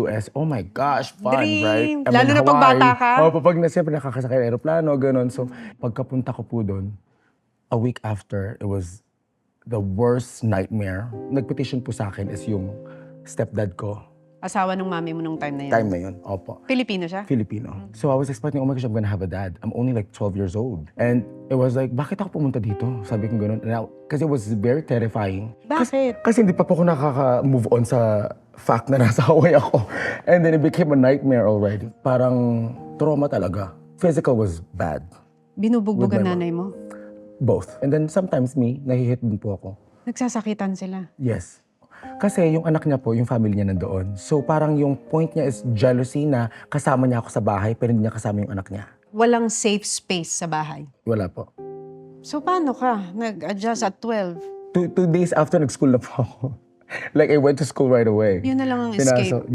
US. Oh my gosh, fun, Dream. right? Lalo na pag bata ka. Pag siyempre nakakasakay ng aeroplano, ganun. So, pagkapunta ko po doon, a week after, it was the worst nightmare. Nag-petition po sa akin is yung stepdad ko. Asawa ng mami mo nung time na yun. Time na yun, opo. Filipino siya? Filipino. So I was expecting, oh my gosh, I'm gonna have a dad. I'm only like 12 years old. And it was like, bakit ako pumunta dito? Sabi ko ganun. Kasi it was very terrifying. Bakit? Kasi hindi pa po ako nakaka-move on sa fact na nasa Hawaii ako. And then it became a nightmare already. Parang trauma talaga. Physical was bad. Binubugbog With ang my nanay mo? Both. And then sometimes me, nahihit din po ako. Nagsasakitan sila? Yes. Kasi yung anak niya po, yung family niya nandoon. So parang yung point niya is jealousy na kasama niya ako sa bahay pero hindi niya kasama yung anak niya. Walang safe space sa bahay? Wala po. So paano ka? Nag-adjust at 12? 2 days after, nag-school na po ako. Like, I went to school right away. Yun na lang ang escape.